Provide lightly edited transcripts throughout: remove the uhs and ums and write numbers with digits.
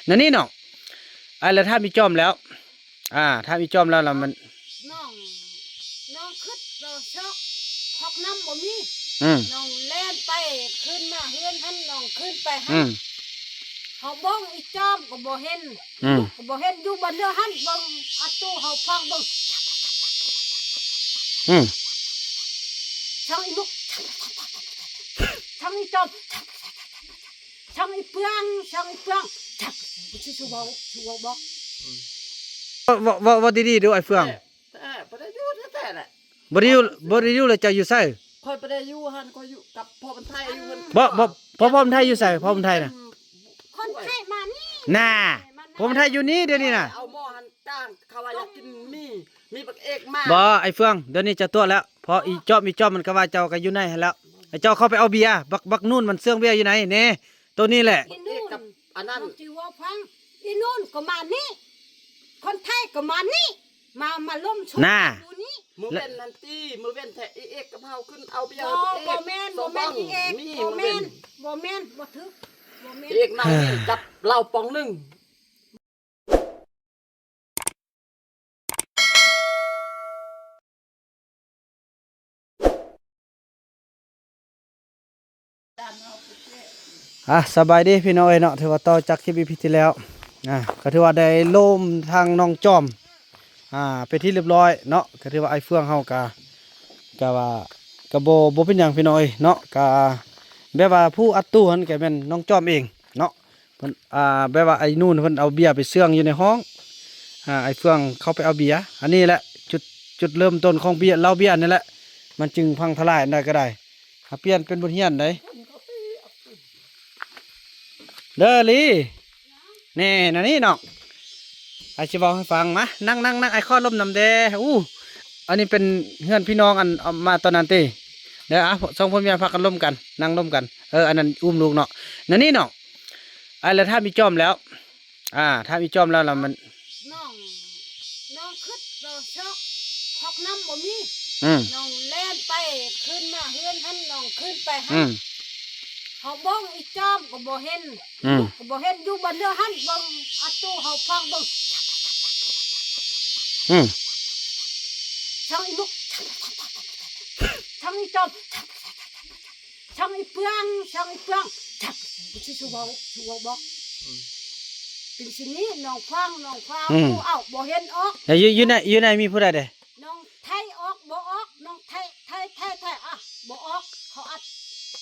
นั่นนี่น้องแล้วถ้ามีจอมแล้วถ้ามีจอมแล้วมันน้องขึ้นเราช็อกพอกน้ำบ่มีน้องแล่นไปขึ้นมาเฮือนหันน้องขึ้นไปหันเขาบ้องอีจอมก็บ่เห็นก็บ่เห็นอยู่บนเรือหันบ้องอัดตู้เขาฟังบ้องช่างอีมุกช่างอีจอมช่างอีเปลืองชูบอกว่าดีๆดูไอ้เฟืองบ่ได้อยู่แท้ๆแหละบ่ได้อยู่เลยเจ้าอยู่ไสคอยบ่ได้อยู่หั่นคอยอยู่กับพ่อพันไทยอยู่เพิ่นพ่อพันไทยอยู่ไสพ่อพันไทยน่ะคนไทยมานี่น่ะพ่อพันไทยอยู่นี่เดี๋ยวนี้น่ะเอาหม้อหั่นจ้างเขาว่าอยากกินมีบักเอกมาบ่ไอ้เฟืองเดี๋ยวนี้จะตัวแล้วพออีจอมมันก็ว่าเจ้าก็อยู่ในหั่นแล้วไอ้เจ้าเข้าไปเอาเบียร์บักนู่นมันเสื่องเบียร์อยู่ไหนแน่ตัวนี้แหละบักเอกกับอันนั้นจีว่าฟังอีนู่นก็มานี่คนไทยก็มานี่มาล้มชนอยู่นี่มือเว้นนั่นตี้มือเว้นแท้อีเอกกับเฮาขึ้นเอาเบียร์บ่แม่นอีเอกบ่แม่นบ่ถึกบ่แม่นเอกนั่งจับเหล้าปองนึงสบายดีพี่น้อยเนาะถือว่าต่อจากคลิปอีพีที่แล้วก็ถือว่าได้ล่มทางน้องจอมไปที่เรียบร้อยเนาะก็ถือว่าไอ้เฟืองเฮากะว่าบ่เป็นหยังพี่น้อยเนาะกะแบบว่าผู้อัดตู้หั่นก็แม่นน้องจอมเองเนาะเพิ่นแบบว่าไอ้นู่นเพิ่นเอาเบียร์ไปเสื่องอยู่ในห้องไอ้เฟืองเขาไปเอาเบียร์อันนี้แหละจุดเริ่มต้นของเบียร์เหล้าเบียร์นี่แหละมันจึงพังทลายได้ก็ได้เปลี่ยนเป็นบทเรียนได้เด้อลีนี่นะนี่น้องไอชิบอกให้ฟังมานั่งไอข้อล้มนำแดอันนี้เป็นเพื่อนพี่น้องอันเอามาตอนนั้นตีเดี๋ยวสองคนเมียพักกันล้มกันนั่งล้มกันอันนั้นอุ้มลูกเนาะนั่นนี่น้องแล้วถ้ามีจอมแล้วถ้ามีจอมแล้วมันน้องขึ้นเราช็อกพอกน้ำบ่มีน้องแล่นไปขึ้นมาเฮือนหันน้องขึ้นไปหันเขาบ้องอีจอมก็บ่เห็นอยู่บนเรือหันบ้องอัดตู้เขาฟังบ้องช่างอีมุกช่างอีจอมช่างอีเปลืองชูบอกเป็นสิ่งนี้น้องฟังผู้เอาบ่เห็นออกอยู่ในมีผู้ใดเด้น้องไทยออกบ่ออกน้องไทยบ่ออกเขาอัด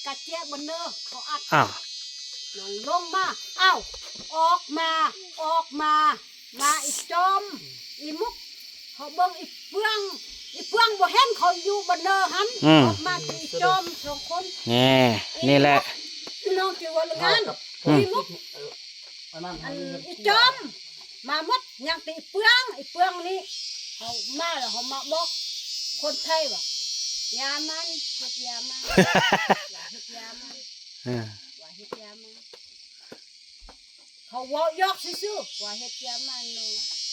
กะเจี๊ยบบนเนื้อเขาอัดลงมาออกมาอีจอมอีมุกเขาเบิ่งอีเปลืองบ่เห็นเขาอยู่บนเนื้อหันออกมาอีจอมสองคนนี่แหละน้องจิว่าละงานอีมุกอีจอมมาหมดยังตีเปลืองนี่เขามาแล้วเขามาบอกคนไทยว่ายามันเฮ็ดยามันว่าเฮ็ดยามันเขาว่ายอกซื่อว่าเฮ็ดยามันเนาะ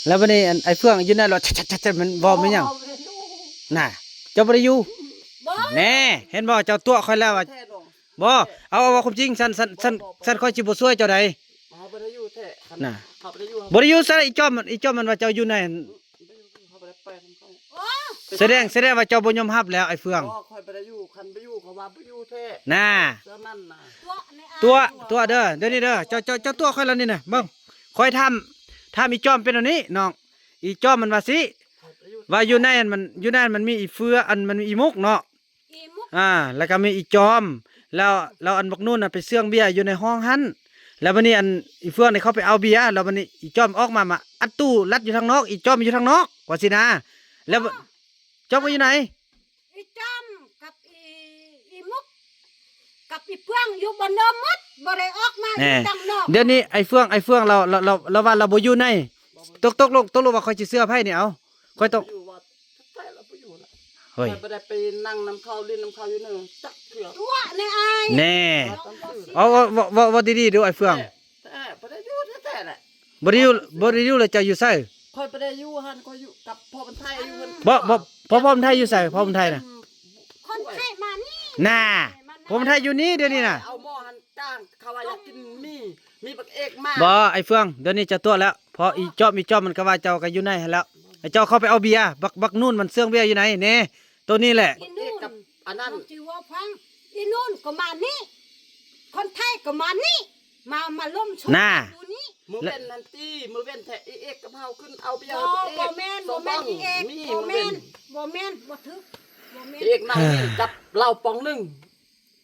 แล้ววันนี้ไอ้เฟืองอยู่ในรถชัดมันบ่ไม่ยังน่ะเจ้าบ่ได้อยู่แน่เห็นบ่เจ้าตัวค่อยแล้วว่าบ่เอาความจริงฉันค่อยสิบ่ช่วยเจ้าใดบ่ได้อยู่แท้น่ะบ่ได้อยู่ซะอีจอมมันว่าเจ้าอยู่ในแสดงว่าเจ้าบ่ยอมรับแล้วไอ้เฟืองค่อยบ่ได้อยู่คันบ่อยู่เขาว่าบ่อยู่แท้น่ะตัวเด้อเดี๋ยวนี้เด้อเจ้าตัวค่อยแล้วนี่น่ะเบิ่งค่อยถ้ามีจอมเป็นอันนี้น้องอีจอมมันว่าสิว่าอยู่ในมันมีอีเฟืออันมันมีอีมุกเนาะแล้วก็มีอีจอมแล้วอันบักนู่นน่ะไปเสื่องเบียร์อยู่ในห้องหันแล้ววันนี้อันอีเฟืองนี่เขาไปเอาเบียร์แล้ววันนี้อีจอมออกมาอัดตู้รัดอยู่ทางนอกอีจอมอยู่ทางนอกว่าสินะแล้วจอมอยู่ไหนอีจอมกับอีมุกกับอีเฟืองอยู่บนเรือหมดบ่ได้ออกมาอยู่ทางนอกเดี๋ยวนี้ไอ้เฟืองเราว่าเราบ่อยู่ในตกลงว่าค่อยสิเสื้อไผนี่เอาค่อยตกเฮ้ยบ่ได้ไปนั่งน้ำข้าวลิ้นน้ำข้าวอยู่เด้อจักเถื่อตัวในอายแน่เอาว่าดีๆดูไอ้เฟืองบ่ได้อยู่แท้ๆแหละบ่ได้อยู่เลยเจ้าอยู่ไสค่อยบ่ได้อยู่หั่นค่อยอยู่กับพ่อพันไทยอยู่เพิ่นพ่อพันไทยอยู่ไสพ่อพันไทยน่ะคนไทยมานี่น่ะพ่อพันไทยอยู่นี่เดี๋ยวนี้น่ะเอาหม้อหั่นจ้างเขาว่าอยากกินมี มีบักเอกมา บ่ไอ้เฟืองเดี๋ยวนี้จะตัวแล้วเพออีจอมมันก็ว่าเจ้าก็อยู่ในหั่นแล้วไอ้เจ้าเข้าไปเอาเบียร์บักนู่นมันเสื่องเบียร์อยู่ไหนแน่ตัวนี้แหละ อีนู่น กับอันนั้น น้องจีว่าพังอีนู่นก็มานี่คนไทยก็มานี่มาล้มช น่า อยู่นี่ มือเว้นนันตีมือเว้นแท้อีเอกกับเฮาขึ้นเอาเบีย บ่ ร์บักเอก บ่แม่นบ่แม่นอีเอก มี บ่ มือ แม่ เว้ น น บ่แม่นบ่ทึกบ่แม่น อีเอกนั่งนี่จับเหล้าปองหนึง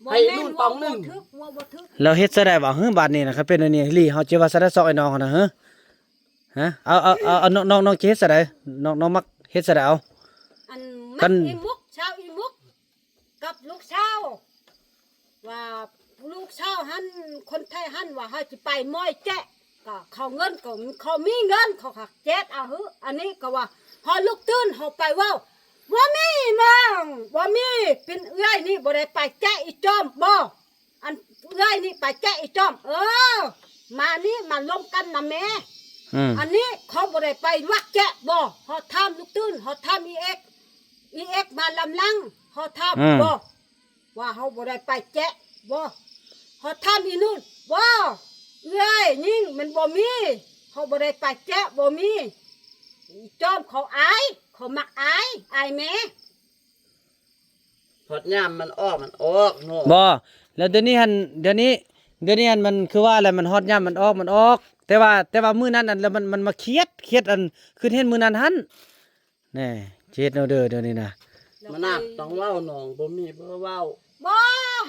บ่ ให้ แม่ นู่ น นปองหนึ่ง บ่ทึกบ่ทึก เราเฮ็ดซะได้บ่ฮึบาดนี้นะครับเป็นอันนี้ลี่เฮาจะว่าซะได้ซอกไอ้น้องเขานะฮะเอาน้องจะเฮ็ดซะได้น้องมักเฮ็ดซะได้เอา อัน กั มัน อีมุกชาวอีมุกกับลูกชาวว่าลูกชาวหันคนไทยหันว่าเฮาสิไปม้อยแจ๊ะก็เขาเงินก็เขามีเงินเขาก็แจ๊ดเอาหืออันนี้ก็ว่าพอลูกตื่นเฮาไปเว้าว่ามีน้องบ่มีเป็นเอื้อยนี่บ่ได้ไปแจ๊ะอีจอมบ่อันเอื้อยนี่ไปแจ๊ะอีจอมมานี่มาลงกันนะแม่ อันนี้เขาบ่ได้ไปวักแจ๊ะบ่เฮาทำลูกตื่นเฮาทำอีเอ็กมาลำลังเฮาทำบ่ว่าเฮาบ่ได้ไปแจ๊ะบ่เฮาทำอีนู่นบ่เอ้ยยิ่งมันบ่มีเฮาบ่ได้ไปแจ๊ะบ่มีอีจอมเขาอายเขามักอายแม่ พอดยามมันออกโน่ บ่แล้วเดี๋ยวนี้หันมันคือว่าอะไรมันฮอดย่ำมันออกแต่ว่ามื้อนั้นอันแล้วมันมาเครียดอันคือเห็นมื้อนั้นหันแน่เจ็ดเอาเด้อเดี๋ยวนี้นะ มันน่ะต้องเว้าน้องบ่มีเพื่อเว้า บ่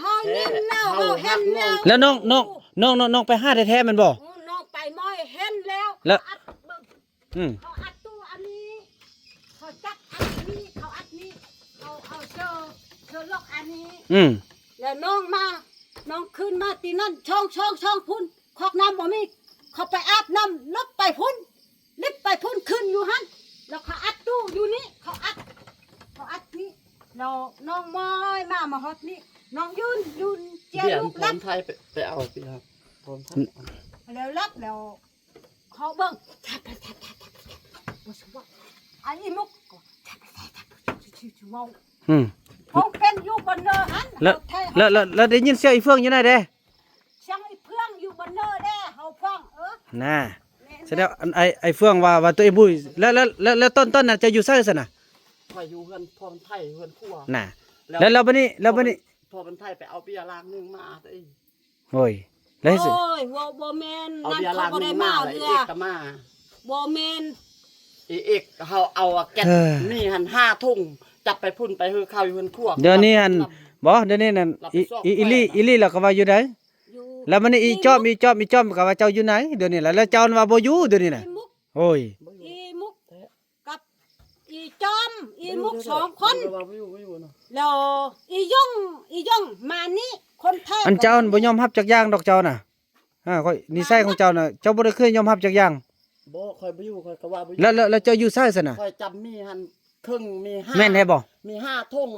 เฮาเห็นแล้วเฮาเห็นแล้ว แล้วน้องไปหาแท้ๆมันบ่ น้องไปม้อยเห็นแล้ว แล้ว เขาอัดเบิ่ง อืม เขาอัดตู้อันนี้เขาจัดอันนี้เขาอัดนี้เอาเชอล็อกอันนี้ แล้วน้องขึ้นมาตีนั่นช่องพุ่นคอกน้ำบ่มีเขาไปอาบน้ำลบไปพุ่นลิบไปพุ่นขึ้นอยู่หันแล้วเขาอัดตู้อยู่นี่เขาอัดนี่แล้วน้องม้อยมาฮอดนี่น้องยืนเจีย เบีย ลู น ก พร้ รั อบ มไทยไปเอาเบียร์พร้อมไทย แล้วรับแล้วเขาเบิ่งทับบ่สว่าอันนี้มุกก็ทับชิวๆเว้าคงเป็นอยู่บนเนินหัน แล้วได้ยินเสียงอีเฟืองอยู่ไหนเด้ ช่างไอ้เพื่องอยู่บนเนินเด้เฮาฟังน่ะแสดงอันไอ้เฟืองว่าตัวเองบุ้ยแล้วต้นน่ะจะอยู่ไสซั่นน่ะ คอยอยู่เฮือนพร้อมไทยเฮือนครัว น่ะแล้วบัดนี้ พอมันไทยไปเอาเบียร์ล้างหนึงมาเอ้ย โอ้ยแล้วสิ โอ้ยบ่แม่น เอา นั่น เบียร์ เขา ล้าง บ่ หนึ ได้ ง มา มาแล้ว เรื เอ อก ก็มา บ่แม่น เอกเฮาเอาแก๊สมีหัน5ทุ่งจับไปพุ่นไปฮือข้าวอยู่เฮือนครัว เดี๋ยวนี้หันบ่เดี๋ยวนี้นั่นอีลี่แล้วก็ว่าอยู่ไหน อยู่ แล้วมันอีจอมก็ว่าเจ้าอยู่ไหนเดี๋ยวนี้แล้วเจ้าว่าบ่อยู่เดี๋ยวนี้น่ะ อีมุก โอ้ย อีมุกกับอีจอมอีมุกสองคน ไม่อยู่เนาะ แล้วอีย่องมานี่คนไทย อันเจ้าบ่ยอมรับจักอย่างดอกเจ้าน่ะค่อยนิสัยของเจ้าน่ะเจ้าบ่ได้เคยยอมรับจักอย่าง บ่คอยบ่อยู่คอยก็ว่าบ่อยู่ แล้วเจ้าอยู่ไสซั่นน่ะ คอยจำมีหันครึ่งมี5 แม่นแท้บ่ มี5ทุ่ง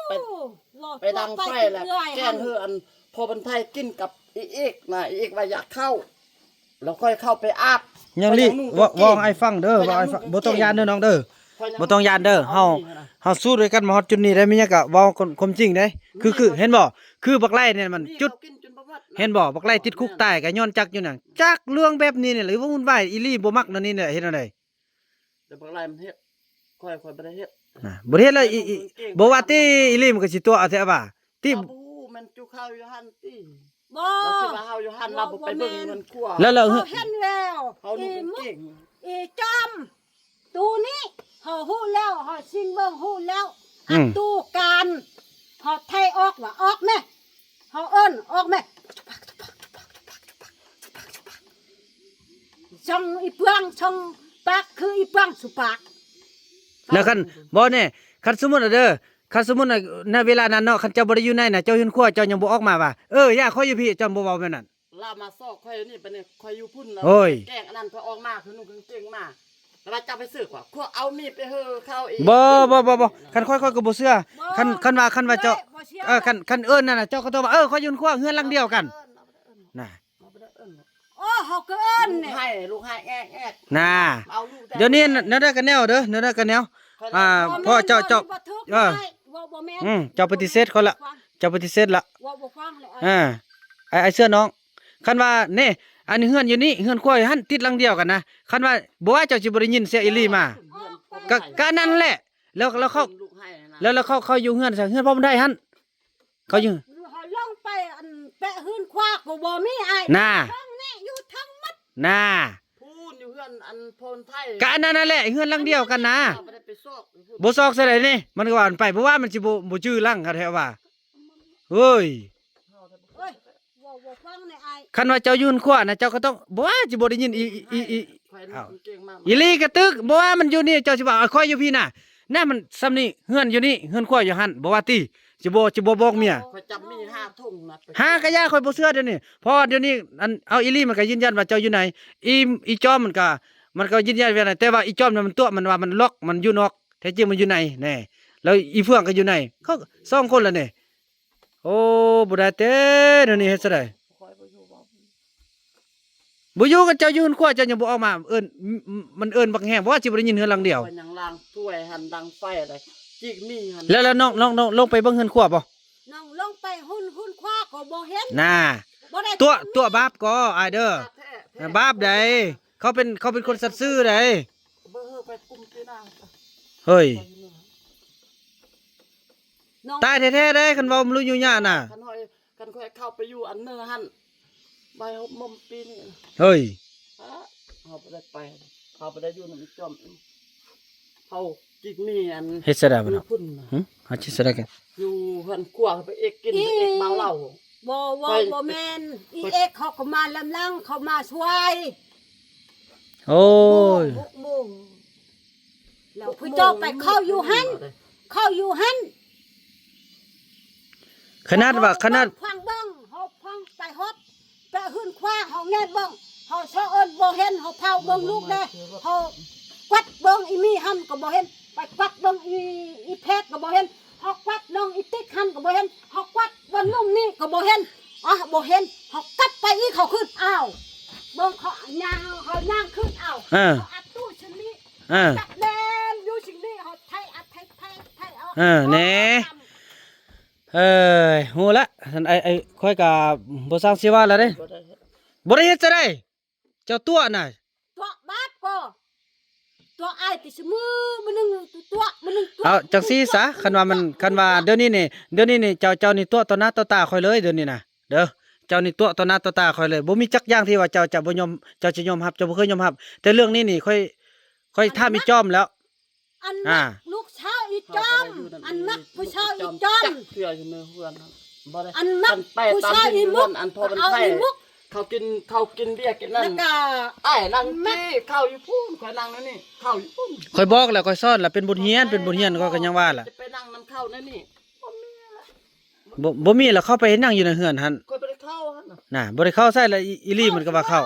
ไป โอ้หลอด ไปดังไฟแล้ว เรื่อย แกงเฮืออันพอมันไทยกินกับอีเอกนะอีเอกว่าอยากเข้าแล้วค่อยเข้าไปอาบ ยังลี่ว่าให้ฟังเด้อว่าให้ฟังบ่ต้องยานเด้อน้องเด้อ บ่ต้องย้านเด้อเฮาสู้ด้วยกันมาฮอดจุดนี้ได้มีหยังก็เว้าความจริงเด้คือเห็นบ่คือบักไล่เนี่ยมันจุดเห็นบ่บักไล่ติดคุกตายก็ย้อนจักอยู่นั่นจักเรื่องแบบนี้นี่หรือว่าวุ่นวายอีหลีบ่มักนั่นนี่แหละเฮ็ดจังได๋ เดี๋ยวบางรายมันเฮ็ดค่อยบ่ได้เฮ็ด บ่เฮ็ดแล้วบ่ว่าติอีหลีมันก็สิตัวเอาแท้บ่าติ บ่มันจุข้าวอยู่หั่นติ บ่ เราคิดว่าเฮาอยู่หั่นเราบ่ไปเบิ่งเงินครัว แล้ว เขาเห็นแล้ว เฮาลูกเก่ง อีจอมตูนี้เฮาฮู้แล้วเฮาซิงเบิ่งฮู้แล้วอันตู้การเฮาไทยออกว่าออกแม่เฮาเอิ้นออกแม่ช่องอีเปลืองช่องปากคืออีเปลืองสุปาก แล้วคันบ่แน่คันสมมุติเด้อคันสมมุติณเวลานั้นเนาะคันเจ้าบ่ได้อยู่ในน่ะเจ้าเห็นครัวเจ้ายังบ่ออกมาว่าย่าขออยู่พี่เจ้าบ่เว้าแบบนั้น ลามาซอกค่อยนี่ไปนี่ค่อยอยู่พุ่นแล้ว โอ้ย แกล้งอันนั้นพอออกมาคือนุ่งกางเกงมาแล้วว่าจะไปซื้อกว่าครัวเอามีดไปเฮือเข้าอีก บ่คันค่อยก็บ่เชื่อคันว่าเจ้าคันเอิ้นนั่นน่ะเจ้าก็ต้องว่าขออยู่ครัวเฮือนหลังเดียวกันน่ะ โอ้เฮาก็เอิ้น ลูก เนี่ย ให้ลูกให้แอ๊ก น่ะ เอาลูกแต่ เดี๋ยวนี้แนวได้กันแนวเด้อแนวได้กันแนวพ่อเจ้า บ่แม่น เจ้าปฏิเสธเขาละเจ้าปฏิเสธละ ว่าบ่ฟังเลย ไอ้เสื้อน้องคันว่านี่ อันนี้เฮือนอยู่นี่เฮือนครัวอยู่หั่นติดหลังเดียวกันนะคันว่าบ่ว่าเจ้าสิบ่ได้ยินเสียงอีหลีมาก็นั่นแหละแล้วเขา ลูกให้นะ แล้วเขาอยู่เฮือนซะเฮือนพ่อมันได้หั่นเขาอยู่ เขาลงไปอันแปะหื้นคว้าก็บ่มีอ้าย น่า ทั้งแน่อยู่ทั้งมัด น่า พูนอยู่เฮือนอันพลไทย ก็อันนั้นนั่นแหละเฮือนหลังเดียวกันนะ ไม่ได้ไปซอก บ่ซอกซะได้นี่มันก็ว่ามันไปเพราะว่ามันสิบ่ชื่อหลังเขาแท้ว่าเฮ้ย เอ้ยบ่ฟังในอ้าย คันว่าเจ้าอยู่เฮือนครัวนะเจ้าก็ต้องบ่ว่าสิบ่ได้ยินคอยนี่เก่งมาก อีหลีกระตึกบ่ว่ามันอยู่นี่เจ้าสิว่าเอาค่อยอยู่พี่น่ะน่ามันซ้ำนี่เฮือนอยู่นี่เฮือนครัวอยู่หั่นบ่ว่าติสิบ่บอกเมีย คอยจำมี5ทุ่งนะ หากะยาค่อยบ่เชื่อเดี๋ยวนี้เพราะเดี๋ยวนี้อันเอาอีหลีมันก็ยืนยันว่าเจ้าอยู่ไหนอีจอมมันก็ยืนยันว่าไหนแต่ว่าอีจอมน่ะมันตัวมันว่ามันล็อกมันอยู่นอกแท้จริงมันอยู่ในแน่แล้วอีเฟื่องก็อยู่ในเขาสองคนแล้วนี่โอ้บ่ได้เต้เดี๋ยวนี้เฮ็ดซะได้ คอยบ่อยู่บ่ บ่อยู่กับเจ้าอยู่เฮือนครัวเจ้ายังบ่ออกมาเอิ้นมันเอิ้นบักแฮงบ่ว่าสิบ่ได้ยินเฮือนหลังเดียว คอยยังล้างถ้วยหันดังไฟอะไรจิกนี่หัน แล้วน้องลงไปเบิ่งเฮือนครัวบ่ น้องลงไปหื้นคว้าก็บ่เห็น น่า บ่ได้ ตัวบาปก็อ้ายเด้อบาปใดเขาเป็นคนสัตย์ซื่อใด เบอร์ไปกุมที่หน้า เฮ้ย น้อง ตายแท้ๆเด้คันเว้ามันรู้อยู่ยะน่ะ กันคอยเข้าไปอยู่อันเนื้อหันใบมุมปีนี่ เฮ้ย ฮะเขาไปได้ไปเขาไปได้อยู่น้ำจอมเขาจิกนี่อัน เฮ็ดซะได้บ่ อยู่ เนาะ พุ่นน่ะ หึหาสิซะได้กัน อยู่เฮือนกลัวไปเอกกินไปเอกเมาเหล้า บ่แม่นอีเอกเขาก็มาลำลังเขามาช่วย โอ้ย 6 โมงแล้วผู้เจ้าไปเข้าอยู่หันขนาดว่าขนาด ฟังเบิ่งเฮาฟังไปฮอดไปหื้นคว้าเฮาแง่เบิ่งเฮาเชาเอิ้นบ่เห็นเฮาเผาเบิ่งลูกแน่เฮากวัดเบิ่งอีมีหันก็บ่เห็นไปกวัดเบิ่งอีแพทย์ก็บ่เห็นเฮากวัดน้องอีติ๊กหันก็บ่เห็นเฮากวัดวันนุ่มนี่ก็บ่เห็นบ่เห็นเฮากลับไปอีกเขาขึ้นอ้าวเบิ่งเขาย่างขึ้นอ้าว เออ เขาอัดตู้ชิ้นนี้ เออ จับแดนอยู่ชิ้นนี้เฮาไทยอัดไทยเอา เออแหน่ เอ้ยฮู้ละท่านไอ้ค่อยก็บ่สร้างสิว่าแล้วเด้ บ่ได้เฮ็ดบ่ได้เฮ็ดซะได้เจ้าตัวน่ะ ตัวบาปก็ตัวอ้ายติสมือมันนึงตัวมันนึงตัว เอาจังซี่ซะคันว่าเดี๋ยวนี้นี่เจ้านี่ตัวต่อหน้าต่อตาค่อยเลยเดี๋ยวนี้น่ะเด้อเจ้านี่ตัวต่อหน้าต่อตาค่อยเลยบ่มีจักอย่างที่ว่าเจ้าจะบ่ยอมเจ้าจะยอมรับเจ้าบ่เคยยอมรับแต่เรื่องนี้นี่ค่อยท่ามีจอมแล้ว อันนักลูกชาวอีจอมอันนักผู้ชาวอีจอม เพื่ออยู่ในเฮือนครับบ่ได้ อันนัก ไป ผู้ ตาม ชาว ที่ อี เฮื มุ อก นอันพอมัน เอา ไทย อีมุก เขากินเบียร์กินนั่ แล้ น วก็ ไอ้นั่งที่เข้าอยู่พุ่นคอยนั่งนั่นนี่เข้าอยู่พุ่น ค่อยบอกแล้วค่อยสอนแล้วเป็นบทเรียนก็ยังว่าล่ะ จะไปนั่งน้ำเข้านั่นนี่บ่มีละ บ่มีแล้วเข้าไปนั่งอยู่ในเฮือนหั่น คอยไปได้เข้าหั่นน่ะ น่ะบ่ได้เข้าใส่แล้วอีหลีมันก็ว่าเข้า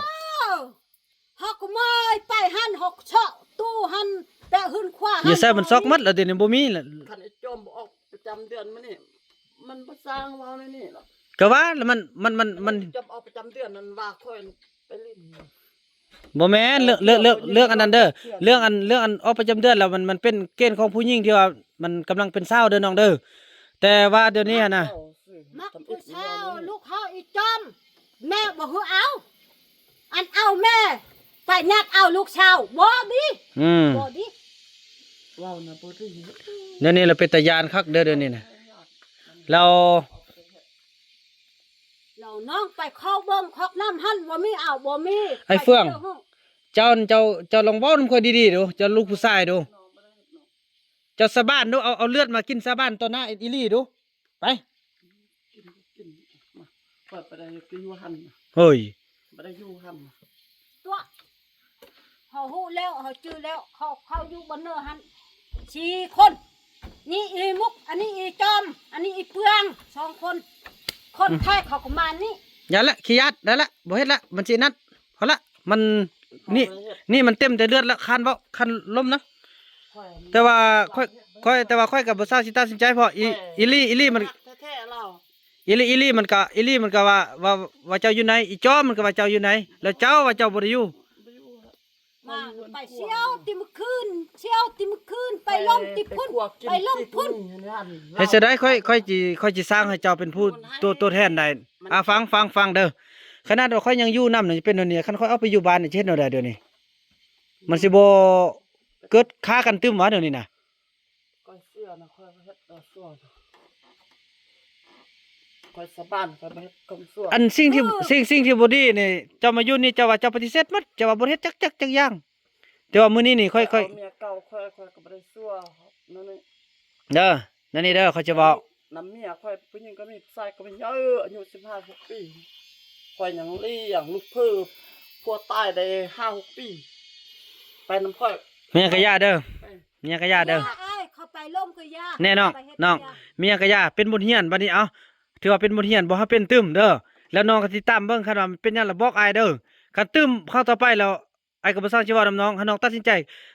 เฮาก็ไม่ไปหันหกเชาะตู้หันแปะหื้นคว้า อย่าใส่มันซอกมัดแล้วเดี๋ยวนี้บ่มีแล้ว คันไอ้จอมบ่ออกประจำเดือนมานี่มันบ่สร้างเว้าในนี่หรอก ก็ว่าแล้วมัน จอมออกประจำเดือนนั้นว่าค่อยไปลิ้น บ่แม่นเรื่องอันนั้นเด้อเรื่องอันออกประจำเดือนแล้วมันเป็นเกณฑ์ของผู้หญิงที่ว่ามันกำลังเป็นสาวเด้อน้องเด้อแต่ว่าเดี๋ยวนี้นะ มักผู้ชาวลูกเฮาอีจอม แม่บ่ฮู้เอาอันเอาแม่ไปยักเอาลูกชาวบ่ดี บ่ดี ว้าวนะบ่ได้ เดี๋ยวนี้เราเป็นตาญาณคักเด้อเดี๋ยวนี้นะเรา เราน้องไปเข้าเบิ่งคอกน้ำหั่นบ่มีเอาบ่มี ไอ้เฟื่องเจ้าลองเว้านำค่อยดีๆดูเจ้าลูกผู้ชายดูเจ้าสะบ้านดูเอาเลือดมากินสะบ้านต่อหน้าอีหลีดูไป กินมาเปิดไปได้อยู่หั่น เฮ้ย บ่ได้อยู่หั่น ตัวเฮาฮู้แล้วเฮาจื้อแล้วเขาอยู่บนเนื้อหั่น4คนนี่อีมุก อันนี้อีจอม อันนี้อีเปือง2คนคนไทยเขาก็มานี่ อย่าละขี้ยัดได้ละบ่เฮ็ดละมันสินัดเอาละมันนี่มันเต็มแต่เลือดละคันบ่คันล้มนะแต่ว่าค่อยกับบ่ทราบสิตัดสินใจเพราะอีลี่มัน แท้ๆเรา อีลี่มันก็ว่าเจ้าอยู่ไหนอีจอมมันก็ว่าเจ้าอยู่ไหนแล้วเจ้าว่าเจ้าบ่ได้อยู่ มาไปเชี่ยวติมคืนไปล้มติพุ่นไปล้มพุ่น เฮ็ดจะได้ค่อยสิสร้างให้เจ้าเป็นผู้ตัวแทนได้ฟังเด้อ ขนาดว่าค่อยยังอยู่นำนี่เป็นอันนี้คันค่อยเอาไปอยู่บ้านนี่สิเฮ็ดแนวใดเดี๋ยวนี้มันสิบ่เกิดค้ากันตึมวะเดี๋ยวนี้น่ะ ก้อยเสื้อนะค่อยเฮ็ดต่อสู้ค่อยสะบ้านค่อยไปเฮ็ดกำซั่ว อันสิ่งที่บ่ดีนี่เจ้ามาอยู่นี่เจ้าว่าเจ้าปฏิเสธหมดเจ้าว่าบ่เฮ็ดจักอย่างแต่ว่ามื้อนี้นี่ค่อย เาเมียเก่าค่อยก็บ่ได้ซั่วนั่นนี่ เด้อนั่นนี่เด้อเขาจะเว้า น้ำเมียค่อยผู้หญิงก็มีชายก็มีเยอะอายุ15-16ปีค่อยยังเลี้ยงลูกเพิ่มพัวตายได้5-6ปีไปน้ำค่อย เมียก็ย่าเด้อ ไป เมียก็ย่าเด้อ อ้ายเขาไปล่มก็ยา แน่น้อง ไปเฮ็ด น้อง ยา เมียก็ย่าเป็นบทเรียนบัดนี้เอาถือว่าเป็นบทเรียนบ่ให้เป็นตึมเด้อแล้วน้องก็สิตามเบิ่งคันว่ามันเป็นหยังล่ะบอกอ้ายเด้อคันตึมเข้าต่อไปแล้วอ้ายก็บ่สร้างชีวะนำน้องให้น้องตัดสินใจ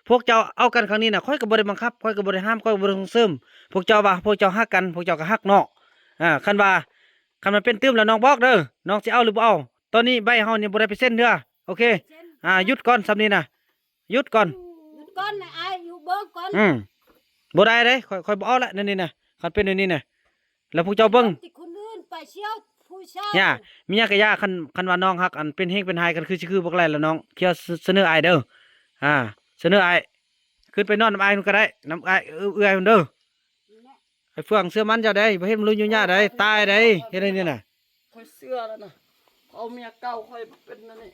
พวกเจ้าเอากันครั้งนี้น่ะค่อยก็บ่ได้บังคับค่อยก็บ่ได้ห้ามค่อยก็บ่ได้ส่งเสริมพวกเจ้าว่าพวกเจ้าฮักกันพวกเจ้าก็ฮักน้องคันว่าคันมันเป็นตึมแล้วน้องบอกเด้อน้องสิเอาหรือบ่เอาตอนนี้ใบเฮานี่บ่ได้ไปเซ็นเด้อโอเค เช่น หยุดก่อนสำนี้น่ะหยุดก่อน หยุดก่อนนะอ้ายอยู่เบิ่งก่อน บ่ได้เด้ค่อยบ่เอาละนั่นนี่น่ะคันเป็นอันนี้น่ะแล้วพวกเจ้าเบิ่ง ที่คนอื่นไปเชี่ยวผู้ชาย ย่าเมียก็ย่าคันว่าน้องฮักอันเป็นเฮงเป็นไห้กันคือสิคือบ่ไกลแล้วน้องเที่ยวเสนออ้ายเด้อเสนออ้ายขึ้นไปนอนนำอ้ายนู่นก็ได้นำอ้ายเอื้อยมันเด้อไอ้เฟืองเสื้อมันเจ้าได้บ่เฮ็ดมันลุยยุ่งยากได้ตายได้เฮ็ดได้นี่น่ะ ค่อยเสื้อแล้วนะเอาเมียเก่าค่อยเป็นนั่นนี่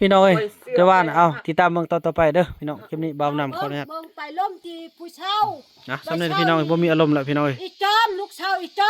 พี่น้องเอ้ย ไว้เสื้อ จะว่าน่ะ ไว้ เอา หัก ติดตามเบิ่งตอนต่อไปเด้อพี่น้องคลิปนี้บ่าวนำขออนุญาต เบิ่งไปล่มที่ผู้เช่า สำเร็จพี่น้องบ่มีอารมณ์แล้วพี่น้องเอ้ย อีจอมลูกเช่าอีจอม